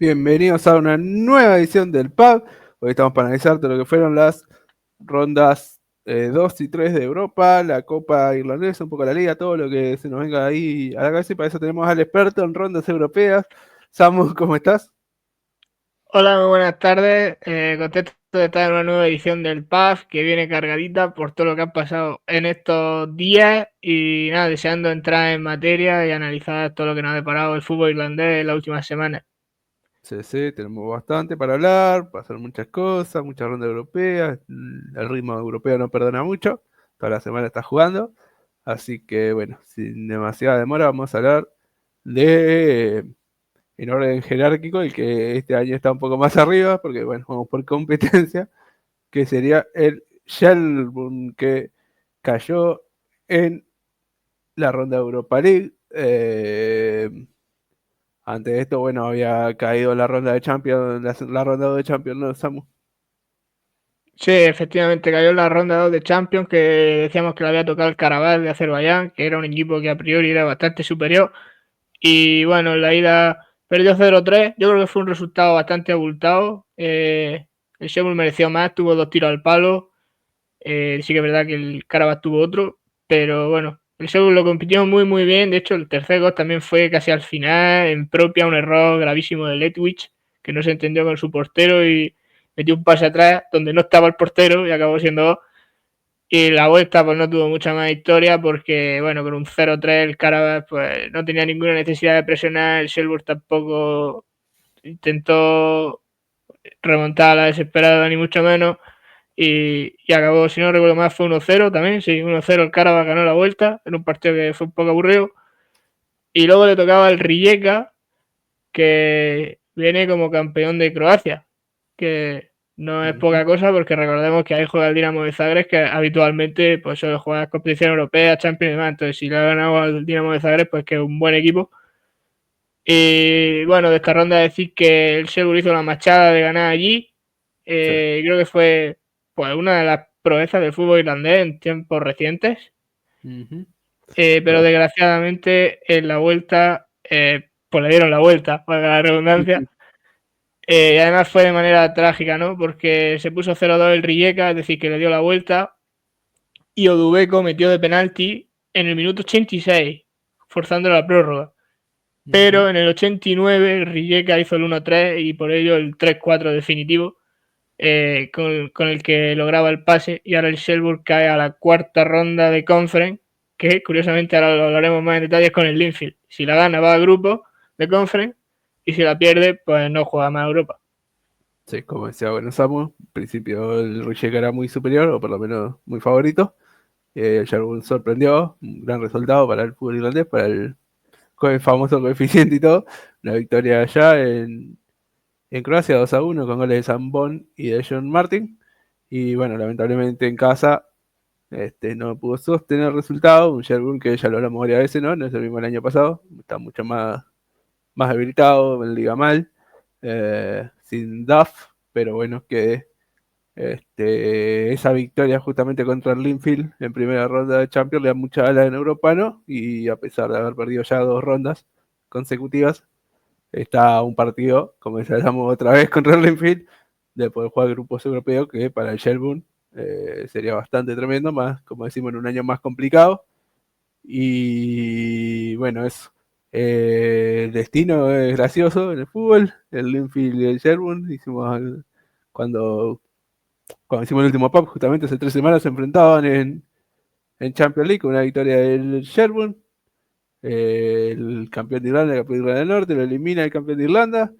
Bienvenidos a una nueva edición del Pub. Hoy estamos para analizar todo lo que fueron las rondas 2 y 3 de Europa, la Copa Irlandesa, un poco la Liga, todo lo que se nos venga ahí a la cabeza. Y para eso tenemos al experto en rondas europeas. Samu, ¿cómo estás? Hola, muy buenas tardes. Contento de estar en una nueva edición del PAF que viene cargadita por todo lo que ha pasado en estos días y nada, deseando entrar en materia y analizar todo lo que nos ha deparado el fútbol irlandés en las últimas semanas. Sí, sí, tenemos bastante para hablar, pasaron muchas cosas, muchas rondas europeas. El ritmo europeo no perdona mucho. Toda la semana está jugando. Así que bueno, sin demasiada demora, vamos a hablar de en orden jerárquico, el que este año está un poco más arriba, porque bueno, vamos por competencia, que sería el Shelbourne, que cayó en la ronda de Europa League. Antes de esto, bueno, había caído la ronda de Champions, la ronda de Champions, ¿no, Samu? Sí, efectivamente cayó en la ronda 2 de Champions que decíamos que le había tocado el Karabakh de Azerbaiyán, que era un equipo que a priori era bastante superior. Y bueno, en la ida perdió 0-3. Yo creo que fue un resultado bastante abultado. El Sheffield mereció más, tuvo 2 tiros al palo. Sí que es verdad que el Karabakh tuvo otro, pero bueno, el Seoul lo compitió muy muy bien. De hecho, el tercer gol también fue casi al final, en propia, un error gravísimo de Letwich, que no se entendió con su portero y metió un pase atrás donde no estaba el portero y acabó siendo gol. Y la vuelta pues no tuvo mucha más historia porque, bueno, con un 0-3 el Karabakh pues no tenía ninguna necesidad de presionar, el Shelbourne tampoco intentó remontar a la desesperada ni mucho menos y acabó, si no recuerdo más, fue 1-0 también, sí, 1-0 el Karabakh ganó la vuelta, en un partido que fue un poco aburrido, y luego le tocaba al Rijeka, que viene como campeón de Croacia, que no es Ujú. poca cosa porque recordemos que ahí juega el Dinamo de Zagreb, que habitualmente pues suele jugar competición europea, Champions y demás, entonces si le ha ganado al Dinamo de Zagreb, pues que es un buen equipo. Y bueno, de esta ronda decir que el Segur hizo la machada de ganar allí. Sí. Creo que fue pues una de las proezas del fútbol irlandés en tiempos recientes. Ujú. Pero desgraciadamente en la vuelta, pues le dieron la vuelta, para la redundancia. Y además fue de manera trágica, ¿no? Porque se puso 0-2 el Rijeka, es decir, que le dio la vuelta. Y Odubeco metió de penalti en el minuto 86, forzando la prórroga. Ujú. Pero en el 89 el Rijeka hizo el 1-3 y por ello el 3-4 definitivo, con el que lograba el pase, y ahora el Shelbourne cae a la cuarta ronda de Conference, que curiosamente ahora lo hablaremos más en detalles con el Linfield. Si la gana va a grupo de Conference y si la pierde pues no juega más a Europa. Sí, como decía, bueno, Samu, en principio el Rijeka era muy superior, o por lo menos muy favorito. El Shelbourne sorprendió, un gran resultado para el fútbol irlandés, para el famoso coeficiente y todo. Una victoria allá en Croacia 2-1 con goles de Zambon y de John Martin. Y bueno, lamentablemente en casa no pudo sostener el resultado. Un Shelbourne que ya lo hablamos varias veces, ¿no? No es el mismo el año pasado. Está mucho más debilitado, en Liga mal, sin Duff, pero bueno, que esa victoria justamente contra el Linfield en primera ronda de Champions le da mucha ala en Europa, ¿no? Y a pesar de haber perdido ya 2 rondas consecutivas, está un partido, como ya hablamos otra vez contra el Linfield, de poder jugar grupos europeos, que para el Shelbourne sería bastante tremendo, más, como decimos, en un año más complicado. Y bueno, eso. El destino es gracioso en el fútbol. El Linfield y el Shelbourne hicimos cuando, cuando hicimos el último pub, justamente hace 3 semanas se enfrentaban en Champions League con una victoria del Shelbourne. El campeón de Irlanda, el campeón de Irlanda del Norte, lo elimina el campeón de Irlanda.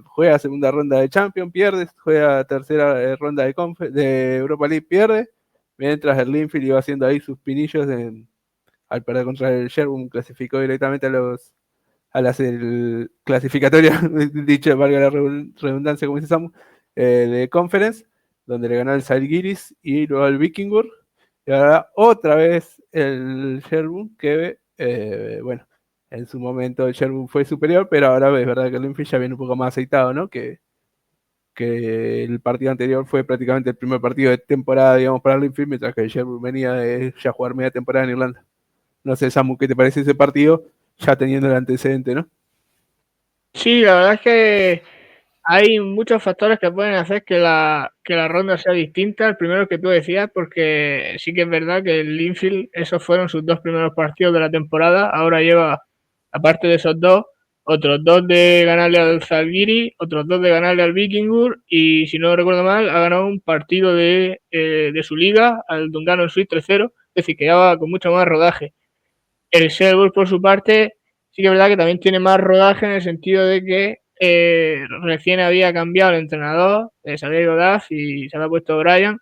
Juega segunda ronda de Champions, pierde. Juega tercera ronda de Europa League, pierde. Mientras el Linfield iba haciendo ahí sus pinillos al perder contra el Sherbourne, clasificó directamente a las clasificatorias, dicho, valga la redundancia, como dice Samu, de Conference, donde le ganó el Zalgiris y luego el Vikingur. Y ahora otra vez el Sherbourne, que, bueno, en su momento el Sherbourne fue superior, pero ahora es verdad que el Linfield ya viene un poco más aceitado, ¿no? Que el partido anterior fue prácticamente el primer partido de temporada, digamos, para el Linfield, mientras que el Sherbourne venía de ya jugar media temporada en Irlanda. No sé, Samu, ¿qué te parece ese partido? Ya teniendo el antecedente, ¿no? Sí, la verdad es que hay muchos factores que pueden hacer que la ronda sea distinta. El primero que tú decías, porque sí que es verdad que el Linfield, esos fueron sus 2 primeros partidos de la temporada. Ahora lleva, aparte de esos 2, otros 2 de ganarle al Zalgiris, otros 2 de ganarle al Vikingur y, si no recuerdo mal, ha ganado un partido de su liga al Dungannon Suite 3-0, es decir, que ya va con mucho más rodaje. El Sherwood, por su parte, sí que es verdad que también tiene más rodaje en el sentido de que recién había cambiado el entrenador, se había ido Duff y se había puesto O'Brien,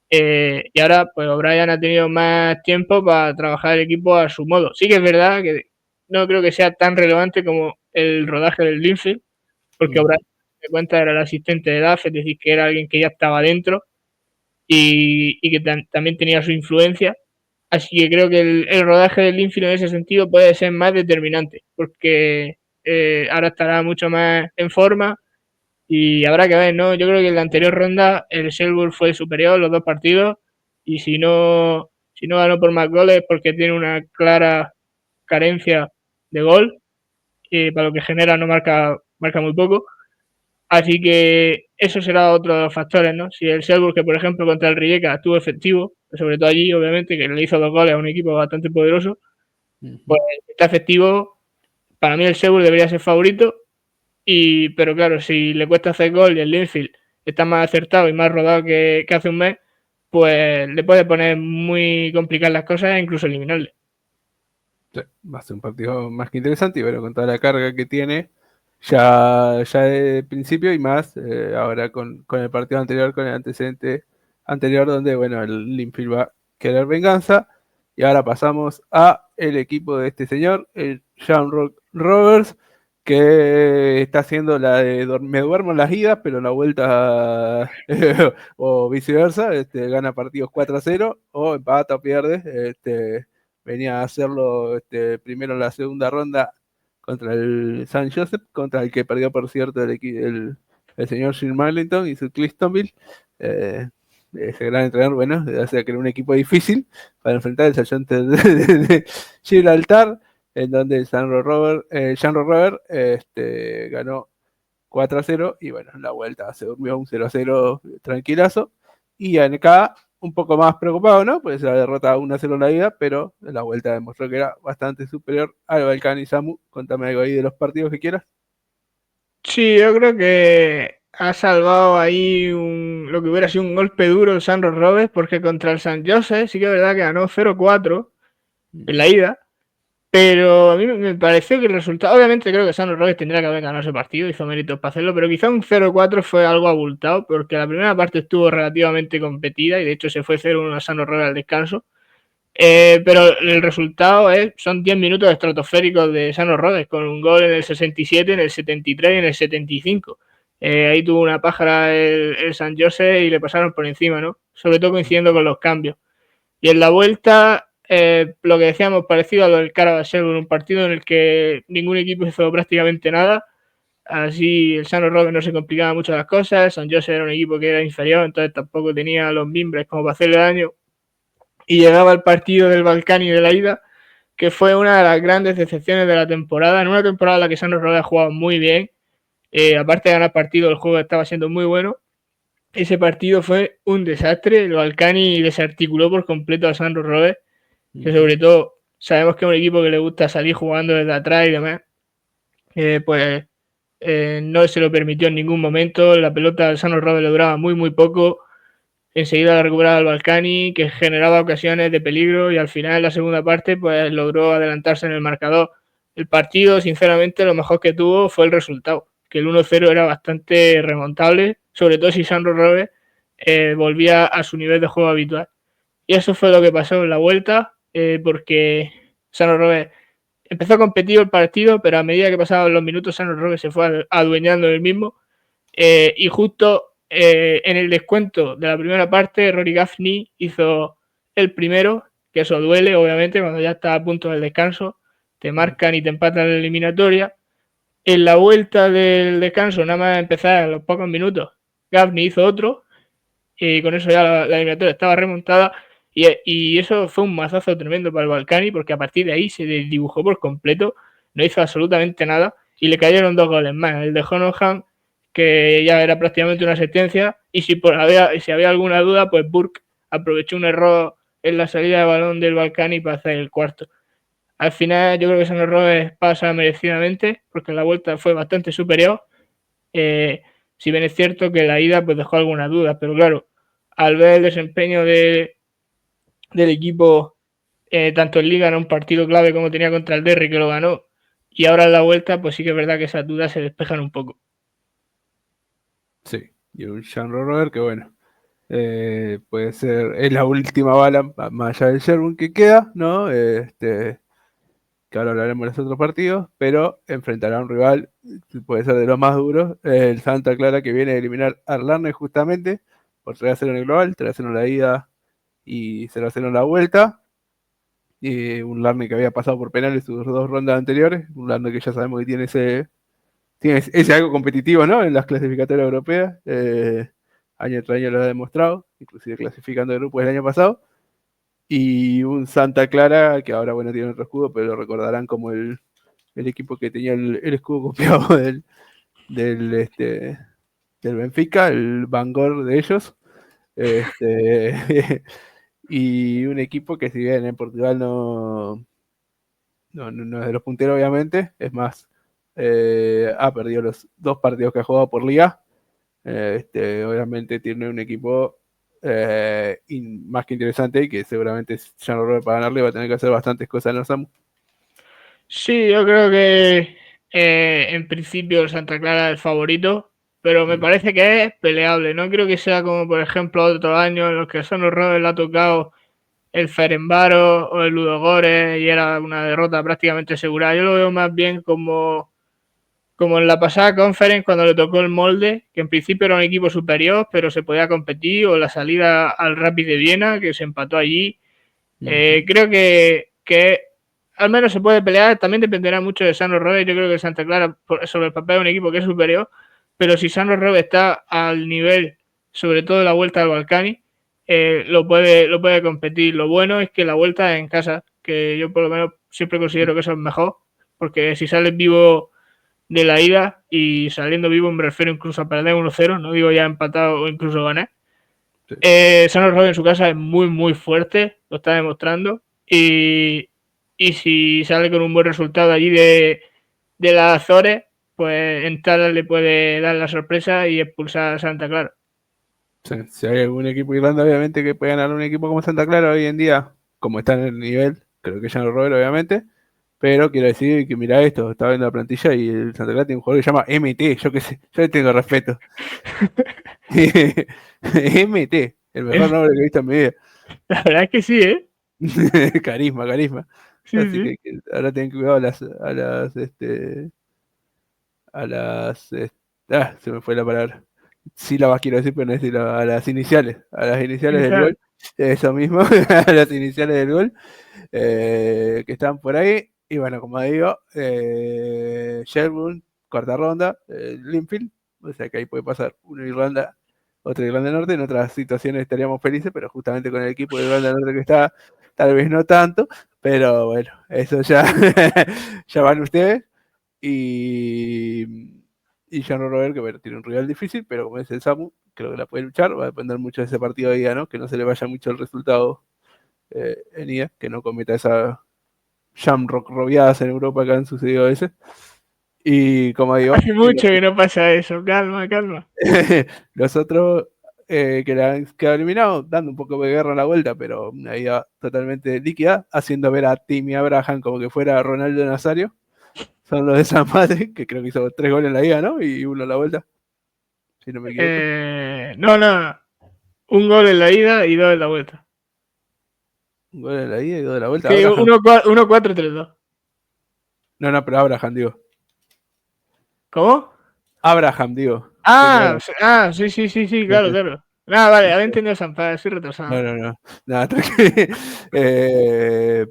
y ahora pues O'Brien ha tenido más tiempo para trabajar el equipo a su modo. Sí que es verdad que no creo que sea tan relevante como el rodaje del Linfield, porque O'Brien, de cuenta, era el asistente de Duff, es decir, que era alguien que ya estaba dentro y que también tenía su influencia. Así que creo que el rodaje del Linfield en ese sentido puede ser más determinante, porque ahora estará mucho más en forma y habrá que ver, ¿no? Yo creo que en la anterior ronda el Shelburne fue superior los 2 partidos y si no ganó por más goles porque tiene una clara carencia de gol, y para lo que genera no marca muy poco. Así que eso será otro de los factores, ¿no? Si el Shelburne, que por ejemplo contra el Rijeka estuvo efectivo, sobre todo allí, obviamente, que le hizo 2 goles a un equipo bastante poderoso, pues está efectivo. Para mí el Shelburne debería ser favorito, pero claro, si le cuesta hacer gol y el Linfield está más acertado y más rodado que hace un mes, pues le puede poner muy complicadas las cosas e incluso eliminarle. Sí, va a ser un partido más que interesante y bueno, con toda la carga que tiene, ya de principio y más, ahora con el partido anterior, con el antecedente anterior, donde bueno, el Linfield va a querer venganza. Y ahora pasamos a el equipo de este señor, el Shamrock Rovers, que está haciendo la de me duermo en las idas, pero en la vuelta o viceversa, gana partidos 4-0 o empata o pierde. Venía a hacerlo primero en la segunda ronda contra el San Joseph, contra el que perdió, por cierto, el señor Jim Marlington y su Cliftonville. Eh, Ese gran entrenador, bueno, o sea que era un equipo difícil para enfrentar el Sargento de Gibraltar, en donde el Shamrock Rover ganó 4-0 y bueno, en la vuelta se durmió un 0-0 tranquilazo. Y acá un poco más preocupado, ¿no? Pues la derrota 1-0 en la ida, pero en la vuelta demostró que era bastante superior al Balcán y Samu. Contame algo ahí de los partidos que quieras. Sí, yo creo que ha salvado ahí lo que hubiera sido un golpe duro el San Robes, porque contra el San Jose sí que es verdad que ganó 0-4 en la ida, pero a mí me pareció que el resultado, obviamente creo que San Robes tendría que haber ganado ese partido, hizo méritos para hacerlo, pero quizá un 0-4 fue algo abultado, porque la primera parte estuvo relativamente competida y de hecho se fue 0-1 a San Robes al descanso. Pero el resultado son 10 minutos estratosféricos de Sano Rodes, con un gol en el 67, en el 73 y en el 75. Ahí tuvo una pájara el San Jose y le pasaron por encima, ¿no? Sobre todo coincidiendo con los cambios. Y en la vuelta, lo que decíamos, parecido a lo del Carabasel, un partido en el que ningún equipo hizo prácticamente nada. Así el Sano Rodes no se complicaba mucho las cosas. San Jose era un equipo que era inferior, entonces tampoco tenía los mimbres como para hacerle daño. Y llegaba el partido del Balcani de la ida, que fue una de las grandes decepciones de la temporada, en una temporada en la que Sandro Robles ha jugado muy bien, aparte de ganar partido, el juego estaba siendo muy bueno. Ese partido fue un desastre, el Balcani desarticuló por completo a Sandro Robles, que sobre todo sabemos que es un equipo que le gusta salir jugando desde atrás y demás, pues no se lo permitió en ningún momento, la pelota de Sandro Robles le duraba muy poco. Enseguida la recuperaba el Balcani, que generaba ocasiones de peligro y al final en la segunda parte pues logró adelantarse en el marcador. El partido, sinceramente, lo mejor que tuvo fue el resultado, que el 1-0 era bastante remontable, sobre todo si Sandro Robes volvía a su nivel de juego habitual. Y eso fue lo que pasó en la vuelta, porque Sandro Robes empezó a competir el partido, pero a medida que pasaban los minutos, Sandro Robes se fue adueñando del mismo. Y justo en el descuento de la primera parte, Rory Gaffney hizo el primero, que eso duele, obviamente, cuando ya está a punto del descanso, te marcan y te empatan en la eliminatoria. En la vuelta del descanso, nada más empezar a los pocos minutos, Gaffney hizo otro, y con eso ya la eliminatoria estaba remontada. Y eso fue un mazazo tremendo para el Balcani, porque a partir de ahí se desdibujó por completo, no hizo absolutamente nada. y le cayeron 2 goles más. El de Honohan, que ya era prácticamente una sentencia, y si había alguna duda, pues Burke aprovechó un error en la salida de balón del Balcani para hacer el cuarto. Al final yo creo que son errores pasa merecidamente, porque la vuelta fue bastante superior. Si bien es cierto que la ida pues dejó algunas dudas, pero claro, al ver el desempeño del equipo, tanto en Liga en un partido clave como tenía contra el Derry, que lo ganó, y ahora en la vuelta, pues sí que es verdad que esas dudas se despejan un poco. Sí, y un Sean Rover que bueno, puede ser, es la última bala más allá del Sherburne que queda, ¿no? Que ahora hablaremos de los otros partidos, pero enfrentará a un rival, puede ser de los más duros, el Santa Clara que viene a eliminar a Arlarne justamente, por 3-0 en el global, 3-0 en la ida y 0-0 en la vuelta. Y un Larne que había pasado por penales sus 2 rondas anteriores, un Larne que ya sabemos que tiene ese algo competitivo, ¿no? En las clasificatorias europeas, año tras año lo ha demostrado, inclusive clasificando de grupos el año pasado. Y un Santa Clara que ahora, bueno, tiene otro escudo, pero lo recordarán como el equipo que tenía el escudo copiado del, este, del Benfica, el Bangor de ellos. Y un equipo que si bien en Portugal no es de los punteros, obviamente, es más, ha perdido los 2 partidos que ha jugado por liga. Obviamente tiene un equipo más que interesante y que seguramente ya no para ganarle va a tener que hacer bastantes cosas en los Samu. Sí, yo creo que en principio el Santa Clara es el favorito, pero me parece que es peleable. No creo que sea como, por ejemplo, otros años en los que a Son Robert le ha tocado el Ferenbaro o el Ludogorets y era una derrota prácticamente asegurada. Yo lo veo más bien como en la pasada conference cuando le tocó el Molde, que en principio era un equipo superior, pero se podía competir, o la salida al Rapid de Viena, que se empató allí. Creo que al menos se puede pelear, también dependerá mucho de San Robert. Yo creo que Santa Clara sobre el papel es un equipo que es superior, pero si San Robert está al nivel, sobre todo de la vuelta al Balcani, lo puede competir. Lo bueno es que la vuelta es en casa, que yo por lo menos siempre considero que eso es mejor, porque si sales vivo de la ida y saliendo vivo me refiero incluso a perder 1-0, no digo ya empatado o incluso ganar. Sí. San Roque en su casa es muy muy fuerte, lo está demostrando, y si sale con un buen resultado allí de las Azores, pues en Tala le puede dar la sorpresa y expulsar a Santa Clara. Sí, si hay algún equipo de Irlanda, obviamente, que puede ganar un equipo como Santa Clara hoy en día, como está en el nivel, creo que ya no Robert, obviamente. Pero quiero decir que mira esto, estaba viendo la plantilla y el Santa Clara tiene un jugador que se llama MT, yo qué sé, yo le tengo respeto. MT, el mejor nombre que he visto en mi vida. La verdad es que sí, ¿eh? Carisma, carisma. Sí, Así sí. que ahora tienen que cuidado a las se me fue la palabra. Sílabas quiero decir, pero no es sílabas, a las iniciales del Quizás. gol, eso mismo, a las iniciales del gol, que están por ahí. Y bueno, como digo, Sherburne, cuarta ronda, Linfield, o sea que ahí puede pasar una Irlanda, otra Irlanda del Norte. En otras situaciones estaríamos felices, pero justamente con el equipo de Irlanda del Norte que está, tal vez no tanto, pero bueno, eso ya, ya van ustedes. Y Jean Robert, que bueno, tiene un rival difícil, pero como es el Samu, creo que la puede luchar. Va a depender mucho de ese partido de ida, ¿no? Que no se le vaya mucho el resultado en ida, que no cometa esa Shamrock robiadas en Europa que han sucedido a veces. Y como digo, Hace mucho que no pasa eso, calma, calma. los otros que le han quedado eliminados, dando un poco de guerra a la vuelta, pero una ida totalmente líquida, haciendo ver a Timmy Abraham como que fuera Ronaldo Nazario. Son los de San Madrid, que creo que hizo 3 goles en la ida, ¿no? Y uno en la vuelta, si no me equivoco. No, un gol en la ida y 2 en la vuelta. Un gol en la ida y 2 de la vuelta. Sí, Abraham. 1-4-3-2. No, pero Abraham, digo. ¿Cómo? Abraham, digo. Sí, claro, claro. Nada, vale, había entendido Zampa, soy retrasado. No, no, no. Nada, tranquilo. Eh,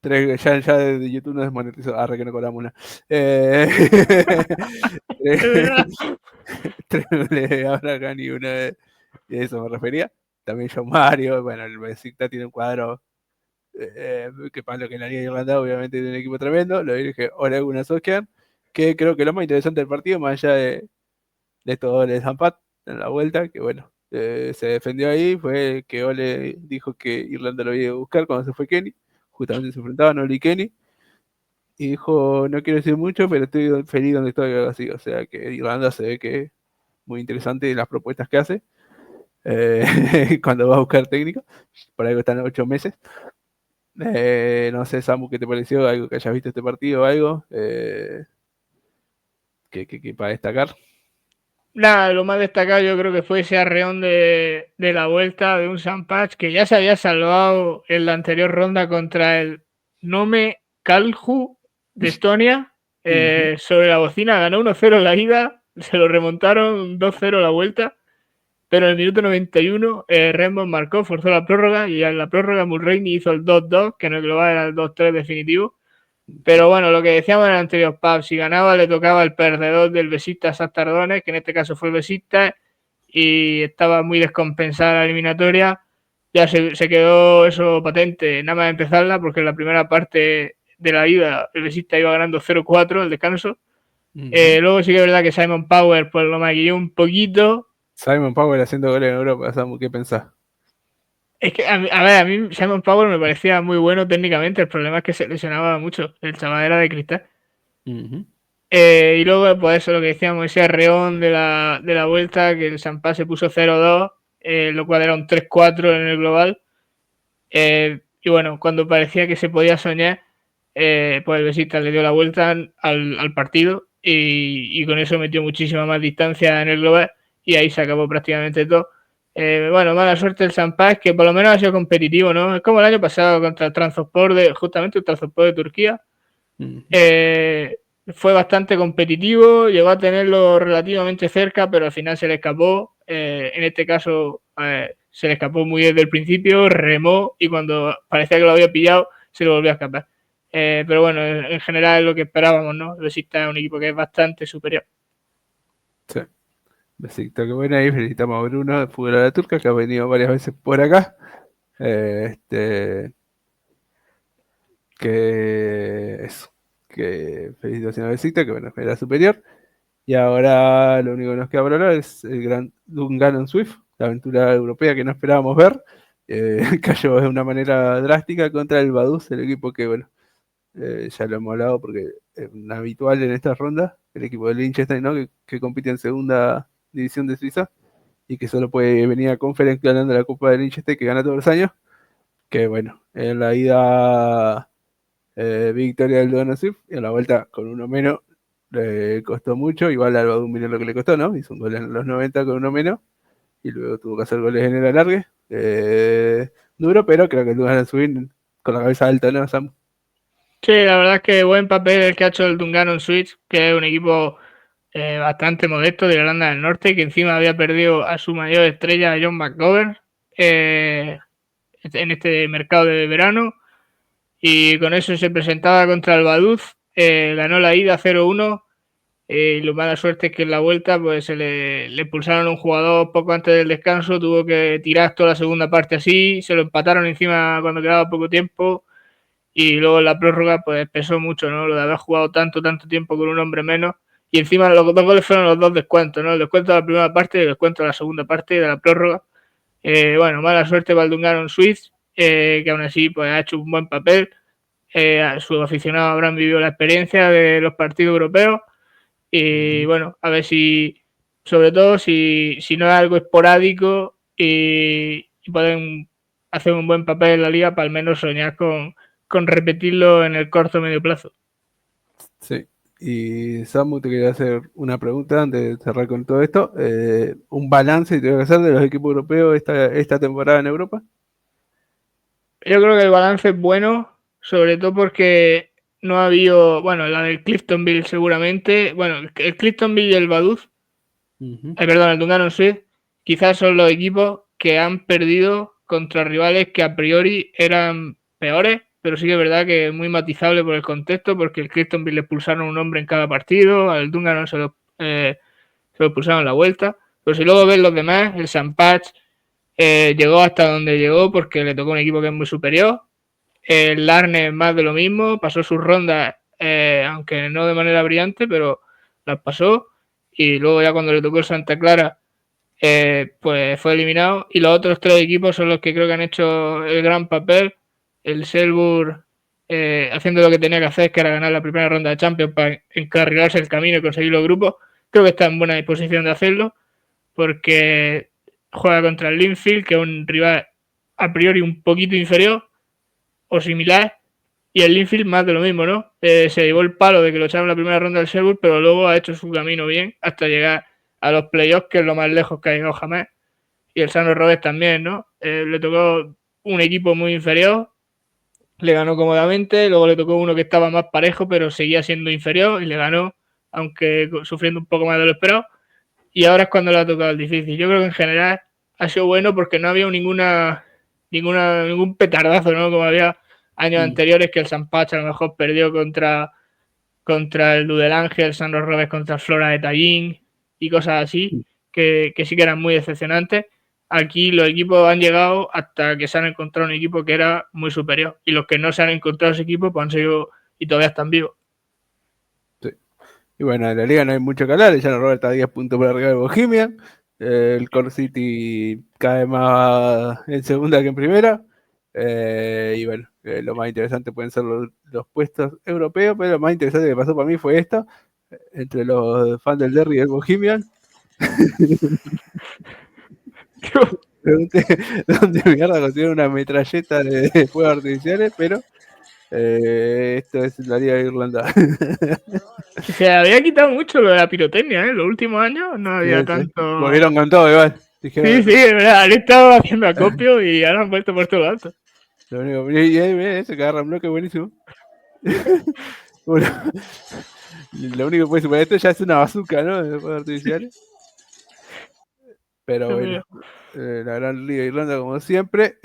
ya de YouTube nos desmonetizó. Arre que no colamos una. Es verdad. Tres goles de Abraham y una de eso me refería. También John Mario. Bueno, el Besiktas tiene un cuadro que para lo que en la Liga de Irlanda obviamente tiene un equipo tremendo. Lo dirige Ole Gunnar Solskjaer. que creo que lo más interesante del partido, más allá de todo el Zampat en la vuelta, que bueno, se defendió ahí, fue que Ole dijo que Irlanda lo iba a buscar cuando se fue Kenny, justamente se enfrentaban Ole y Kenny, y dijo, no quiero decir mucho, pero estoy feliz donde estoy, algo así, o sea que Irlanda se ve que es muy interesante las propuestas que hace, cuando va a buscar técnico, por algo están 8 meses. No sé, Samu, ¿qué te pareció? ¿Algo que hayas visto este partido o algo? Que para destacar. Nada, lo más destacado yo creo que fue ese arreón de la vuelta de un Sampach que ya se había salvado en la anterior ronda contra el Nome Kalju de Estonia. Sobre la bocina ganó 1-0 la ida, se lo remontaron 2-0 la vuelta, pero en el minuto 91 Redmond marcó, forzó la prórroga y en la prórroga Mulroney hizo el 2-2, que en el global era el 2-3 definitivo. Pero bueno, lo que decíamos en el anterior pub, si ganaba le tocaba el perdedor del Besiktas Tardones, que en este caso fue el Besiktas, y estaba muy descompensada la eliminatoria. Ya se quedó eso patente nada más empezarla, porque en la primera parte de la ida el Besiktas iba ganando 0-4 el descanso. Luego sí que es verdad que Simon Power pues lo maquilló un poquito. Simon Powell haciendo goles en Europa, Samu, ¿qué pensás? Es que, a ver, a mí Simon Power me parecía muy bueno técnicamente, el problema es que se lesionaba mucho, el chaval era de cristal. Y luego, pues eso, lo que decíamos, ese arreón de la vuelta, que el Sampa se puso 0-2, lo cual era un 3-4 en el global. Y bueno, cuando parecía que se podía soñar, pues el Besiktas le dio la vuelta al partido y con eso metió muchísima más distancia en el global y ahí se acabó prácticamente todo. Bueno, mala suerte el Sampa, que por lo menos ha sido competitivo, ¿no? Es como el año pasado contra el Trabzonspor justamente el Trabzonspor de Turquía. Fue bastante competitivo, llegó a tenerlo relativamente cerca, pero al final se le escapó. En este caso, se le escapó muy desde el principio, remó y cuando parecía que lo había pillado, se le volvió a escapar. Pero bueno, en general es lo que esperábamos, ¿no? El Besiktas es un equipo que es bastante superior. Sí. Besito, qué buena. Ahí felicitamos a Bruno de Fútbol a la Turca, que ha venido varias veces por acá. Que eso. Que felicitaciones a Besito, que bueno, era superior. Y ahora lo único que nos queda por hablar es el gran Dungannon Swift, la aventura europea que no esperábamos ver. Cayó de una manera drástica contra el Vaduz, el equipo que, bueno, ya lo hemos hablado porque es un habitual en esta ronda, el equipo de Liechtenstein, ¿no? Que compite en segunda división de Suiza y que solo puede venir a Conference ganando la Copa de Liechtenstein que gana todos los años. Que bueno, en la ida victoria del Dungannon Swift y en la vuelta con uno menos le costó mucho, igual al Badum miró lo que le costó, ¿no? Hizo un gol en los 90 con uno menos y luego tuvo que hacer goles en el alargue. Duro, pero creo que tú vas a subir con la cabeza alta, ¿no, Sam? Sí, la verdad es que buen papel el que ha hecho el Dungannon Switch, que es un equipo bastante modesto de Irlanda del Norte, que encima había perdido a su mayor estrella, John McGovern, en este mercado de verano. Y con eso se presentaba contra el Vaduz, ganó la ida 0-1. Y lo mala suerte es que en la vuelta pues le expulsaron a un jugador poco antes del descanso, tuvo que tirar toda la segunda parte así, se lo empataron encima cuando quedaba poco tiempo y luego en la prórroga pues pesó mucho, ¿no? Lo de haber jugado tanto tiempo con un hombre menos y encima los dos goles fueron los dos descuentos, ¿no? El descuento de la primera parte y el descuento de la segunda parte de la prórroga. Bueno, mala suerte para el Dungannon Swift, que aún así pues ha hecho un buen papel. Sus aficionados habrán vivido la experiencia de los partidos europeos y bueno, a ver si, sobre todo, si no es algo esporádico y pueden hacer un buen papel en la liga para al menos soñar con repetirlo en el corto o medio plazo. Sí. Y Samu, te quería hacer una pregunta antes de cerrar con todo esto. Un balance que tengo que hacer de los equipos europeos esta temporada en Europa. Yo creo que el balance es bueno, sobre todo porque no ha habido, bueno, la del Cliftonville seguramente, bueno, el Cliftonville y el Vaduz, perdón, el Dungannon Swift, quizás son los equipos que han perdido contra rivales que a priori eran peores, pero sí que es verdad que es muy matizable por el contexto, porque el Cliftonville le expulsaron un hombre en cada partido, al Dungannon se lo expulsaron en la vuelta, pero si luego ves los demás, el St. Patch llegó hasta donde llegó porque le tocó un equipo que es muy superior, el Larne más de lo mismo, pasó sus rondas aunque no de manera brillante, pero las pasó. Y luego ya cuando le tocó el Santa Clara, pues fue eliminado. Y los otros 3 equipos son los que creo que han hecho el gran papel. El Selburg haciendo lo que tenía que hacer, que era ganar la primera ronda de Champions para encarrilarse el camino y conseguir los grupos. Creo que está en buena disposición de hacerlo, porque juega contra el Linfield, que es un rival a priori un poquito inferior o similar, y el Linfield más de lo mismo, ¿no? Se llevó el palo de que lo echaron en la primera ronda del Selburg, pero luego ha hecho su camino bien hasta llegar a los playoffs, que es lo más lejos que ha llegado jamás. Y el San Robert también, ¿no? Le tocó un equipo muy inferior, le ganó cómodamente, luego le tocó uno que estaba más parejo, pero seguía siendo inferior y le ganó, aunque sufriendo un poco más de lo esperado. Y ahora es cuando le ha tocado el difícil. Yo creo que en general ha sido bueno porque no había ningún petardazo, ¿no? Como había años anteriores, que el San Pacho a lo mejor perdió contra el Dudelange, el San Robes contra el Flora de Tallín y cosas así, que sí que eran muy decepcionantes. Aquí los equipos han llegado hasta que se han encontrado un equipo que era muy superior. Y los que no se han encontrado ese equipo, pues han seguido y todavía están vivos. Sí. Y bueno, en la liga no hay mucho que hablar. Ya no Robert está a 10 puntos por arriba de Bohemia. El Core City cae más en segunda que en primera. Y bueno, lo más interesante pueden ser los puestos europeos, pero lo más interesante que pasó para mí fue esto, entre los fans del Derry y el Bohemian. Pregunté dónde mierda consiguieron una metralleta de fuegos artificiales, pero esto es la Liga de Irlanda. Se había quitado mucho lo de la pirotecnia, ¿eh? En los últimos años no había tanto. Volvieron con todo igual. Dijeron, Sí, es verdad, han estado haciendo acopio y ahora han vuelto por todo lo alto. Lo único, y ahí ve ese que agarra un bloque buenísimo. Bueno, lo único que puede superar esto ya es una bazooka, ¿no? De fuegos artificiales. Pero bueno, la gran Liga de Irlanda como siempre.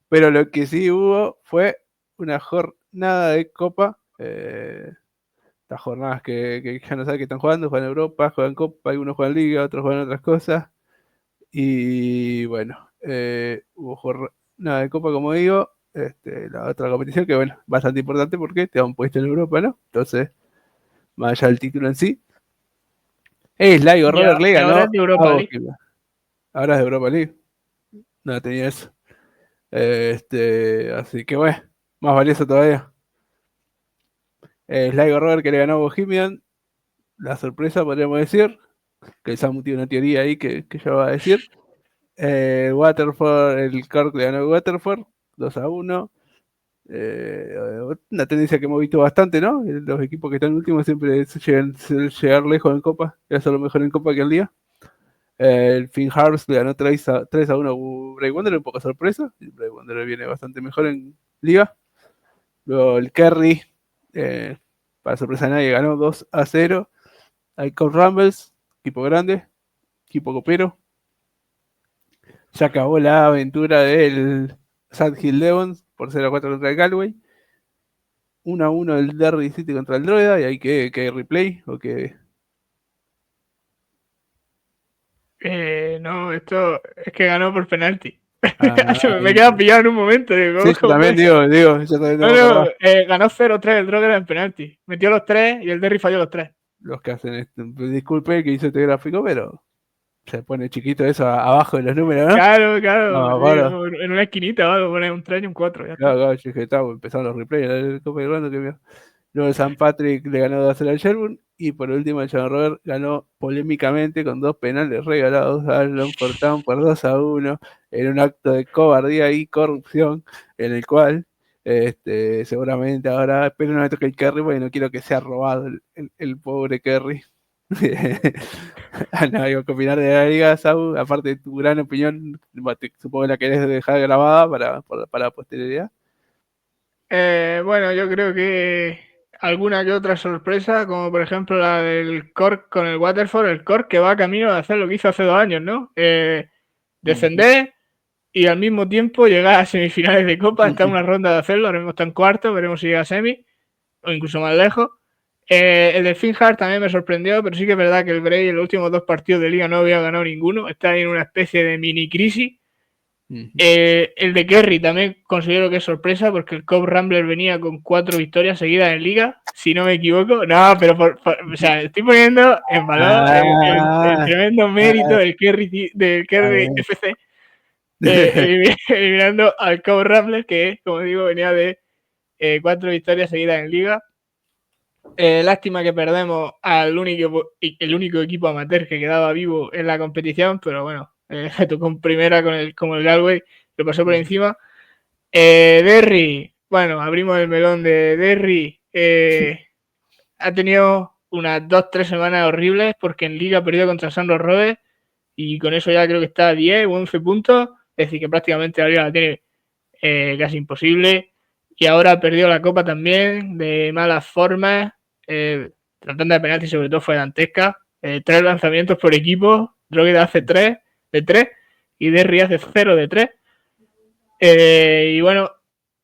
Pero lo que sí hubo fue una jornada de Copa. Estas jornadas que ya no saben que están jugando, juegan Europa, juegan Copa, algunos juegan Liga, otros juegan otras cosas. Y bueno, hubo jornada de Copa, como digo. La otra competición que, bueno, bastante importante porque te da un puesto en Europa, ¿no? Entonces, más allá del título en sí. Sligo Robert le Y ahora ganó es de a Europa League. Bohemia. Ahora es de Europa League. No tenía eso. Así que bueno, más valioso todavía. Sligo Robert que le ganó a Bohemian. La sorpresa, podríamos decir. Que Samu tiene una teoría ahí que ya va a decir. Waterford, el Cork le ganó a Waterford 2-1. Una tendencia que hemos visto bastante, ¿no? Los equipos que están últimos siempre suelen llegar lejos en Copa, y hacer lo mejor en Copa que en Liga. El Finn Harps le ganó 3-1 a Bray Wanderer, un poco sorpresa. Bray Wanderer viene bastante mejor en Liga. Luego el Kerry, para sorpresa de nadie, ganó 2-0 al Cold Rumbles, equipo grande, equipo copero. Se acabó la aventura del Sandhill Devons por 0-4 contra el Galway. 1-1 el Derby City contra el Drogheda, y ahí que replay o que. No, esto es que ganó por penalti. Ah, Me queda pillado en un momento. Digo, sí, yo también digo, yo también no me acordaba. ganó 0-3 el Drogheda en penalti. Metió los 3 y el Derry falló los 3. Los que hacen esto. Disculpe que hice este gráfico, pero se pone chiquito eso abajo de los números, ¿no? Claro, No, sí, ahora, en una esquinita o algo, poner un 3 y un 4. Ya está. claro, yo dije, empezaron los replays en la Copa de Irlanda, que vio. Luego el San Patrick le ganó 2-0 al Shelburne, y por último el John Robert ganó polémicamente con 2 penales regalados a Longford Town por 2-1, en un acto de cobardía y corrupción, en el cual seguramente ahora espero no me toque el Kerry, porque no quiero que sea robado el pobre Kerry. No, digo, que opinar de la liga, Sau, aparte de tu gran opinión, supongo que la querés dejar grabada para la posteridad. Bueno, yo creo que alguna que otra sorpresa, como por ejemplo la del Cork con el Waterford, el Cork que va camino de hacer lo que hizo hace 2 años, ¿no? Descender y al mismo tiempo llegar a semifinales de Copa, está en una ronda de hacerlo, ahora mismo está en cuarto, veremos si llega a semi o incluso más lejos. El de Finhart también me sorprendió, pero sí que es verdad que el Bray en los últimos 2 partidos de liga no había ganado ninguno, está en una especie de mini crisis El de Kerry también considero que es sorpresa porque el Cop Rambler venía con 4 victorias seguidas en liga, si no me equivoco. No, pero o sea, estoy poniendo en valor el tremendo mérito del Kerry FC, eliminando al Cop Rambler, que, como digo, venía de 4 victorias seguidas en liga. Lástima que perdemos el único equipo amateur que quedaba vivo en la competición, pero bueno, se tocó en primera como el Galway, lo pasó por encima. Derry, bueno, abrimos el melón de Derry. Ha tenido unas 2-3 semanas horribles porque en Liga perdió contra San Roves y con eso ya creo que está a 10 o 11 puntos, es decir, que prácticamente la Liga la tiene casi imposible. Y ahora perdió la Copa también de malas formas. La tanda de penaltis sobre todo fue dantesca. 3 lanzamientos por equipo. Drogheda hace 3 de 3 y Derry hace 0 de 3. Y bueno,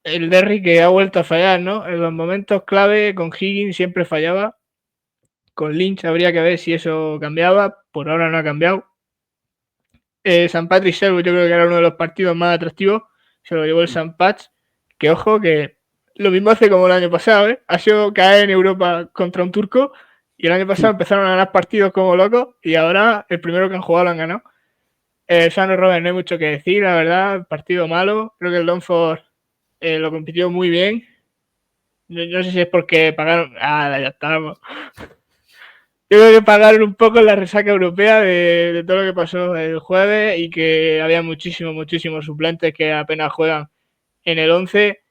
el Derry que ha vuelto a fallar, ¿no? En los momentos clave con Higgins siempre fallaba. Con Lynch habría que ver si eso cambiaba. Por ahora no ha cambiado. San Patrick Sherwood yo creo que era uno de los partidos más atractivos. Se lo llevó el San Patch. Que ojo, que lo mismo hace como el año pasado, ¿eh? Ha sido caer en Europa contra un turco. Y el año pasado empezaron a ganar partidos como locos. Y ahora el primero que han jugado lo han ganado. San Robert no hay mucho que decir, la verdad. Partido malo. Creo que el Longford lo compitió muy bien. No sé si es porque pagaron. Ya estamos. Yo creo que pagaron un poco la resaca europea de todo lo que pasó el jueves y que había muchísimos suplentes que apenas juegan en el 11.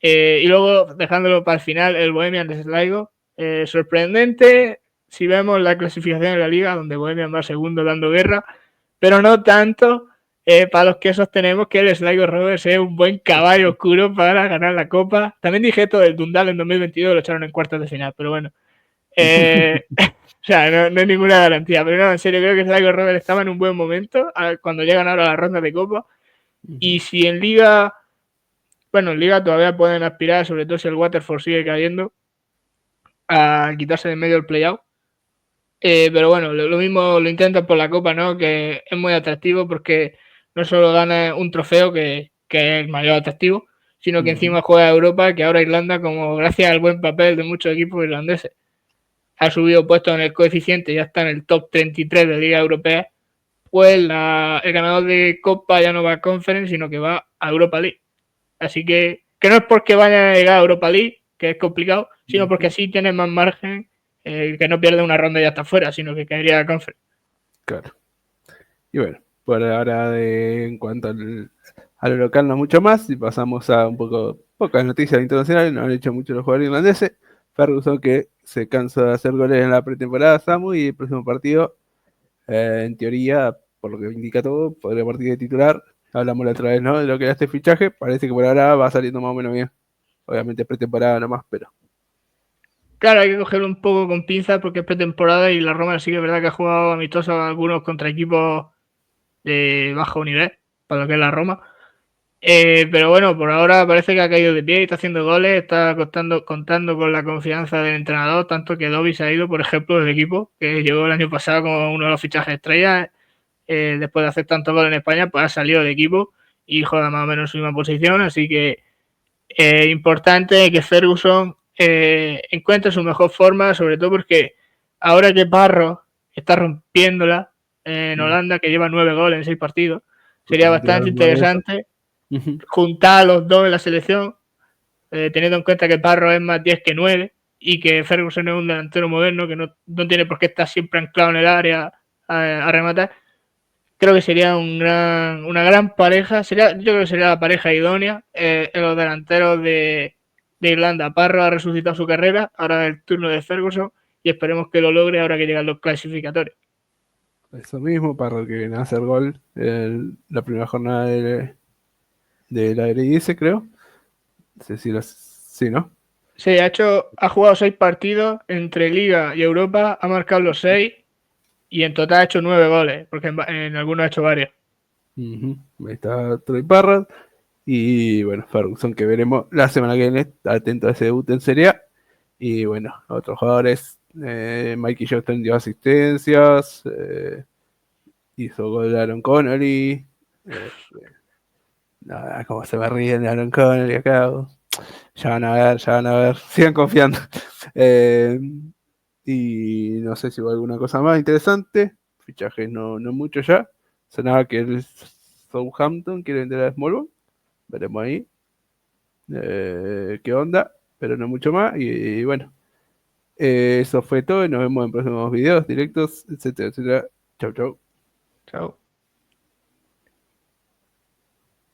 Y luego, dejándolo para el final, el Bohemian de Sligo. Sorprendente si vemos la clasificación de la liga, donde Bohemian va segundo dando guerra, pero no tanto para los que sostenemos que el Sligo Rovers es un buen caballo oscuro para ganar la Copa. También dije esto del Dundal en 2022, lo echaron en cuartos de final, pero bueno. O sea, no hay ninguna garantía, pero no, en serio, creo que Sligo Rovers estaba en un buen momento cuando llegan ahora a la ronda de Copa. Y si en Liga, bueno, en Liga todavía pueden aspirar, sobre todo si el Waterford sigue cayendo, a quitarse de en medio el play-out. Pero bueno, lo mismo lo intentan por la Copa, ¿no? Que es muy atractivo porque no solo gana un trofeo, que es el mayor atractivo, sino que encima juega a Europa, que ahora Irlanda, como gracias al buen papel de muchos equipos irlandeses, ha subido puestos en el coeficiente, ya está en el top 33 de Liga Europea, pues el ganador de Copa ya no va a Conference, sino que va a Europa League. Así que no es porque vaya a llegar a Europa League, que es complicado, sino porque así tiene más margen, que no pierde una ronda y ya está fuera, sino que caería a Conference. Claro. Y bueno, por ahora en cuanto a lo local no mucho más, y pasamos a pocas noticias internacionales, no han hecho mucho los jugadores irlandeses. Ferguson que se cansa de hacer goles en la pretemporada, Samu, y el próximo partido, en teoría, por lo que indica todo, podría partir de titular. Hablamos la otra vez, ¿no? De lo que era este fichaje, parece que por ahora va saliendo más o menos bien. Obviamente pretemporada nomás, pero... Claro, hay que cogerlo un poco con pinzas porque es pretemporada y la Roma sí que es verdad que ha jugado amistosos algunos contra equipos de bajo nivel, para lo que es la Roma. Pero bueno, por ahora parece que ha caído de pie y está haciendo goles, está contando con la confianza del entrenador, tanto que Dobby se ha ido, por ejemplo, del equipo, que llegó el año pasado como uno de los fichajes estrellas. Después de hacer tantos goles en España, pues ha salido de equipo y juega más o menos en su misma posición, así que importante que Ferguson encuentre su mejor forma, sobre todo porque ahora que Parro está rompiéndola en Holanda, que lleva 9 goles en 6 partidos, sería bastante interesante juntar a los dos en la selección, teniendo en cuenta que Parro es más 10 que 9 y que Ferguson es un delantero moderno que no tiene por qué estar siempre anclado en el área a rematar. Creo que sería una gran pareja. Yo creo que sería la pareja idónea. En los delanteros de Irlanda, Parro ha resucitado su carrera. Ahora es el turno de Ferguson y esperemos que lo logre ahora que llegan los clasificatorios. Eso mismo, para el que viene a hacer gol la primera jornada de la Eredivisie, creo. No sé si sí, ¿no? Sí, ha jugado 6 partidos entre Liga y Europa, ha marcado los 6 y en total ha hecho 9 goles, porque en algunos ha hecho varios. Ahí está Troy Parrott. Y bueno, Ferguson, que veremos la semana que viene, atento a ese debut en Serie A. Y bueno, otros jugadores, Mikey Johnston dio asistencias, hizo gol Aaron Connolly. No, como se me ríen de Aaron Connell y acá. Ya van a ver, ya van a ver. Sigan confiando. Eh, y no sé si hubo alguna cosa más interesante. Fichajes no mucho ya. Sonaba que el Southampton quiere vender a Smallbone. Veremos ahí qué onda, pero no mucho más. Y bueno, eso fue todo y nos vemos en próximos videos, directos, etcétera, etcétera. Chau, chau. Chao.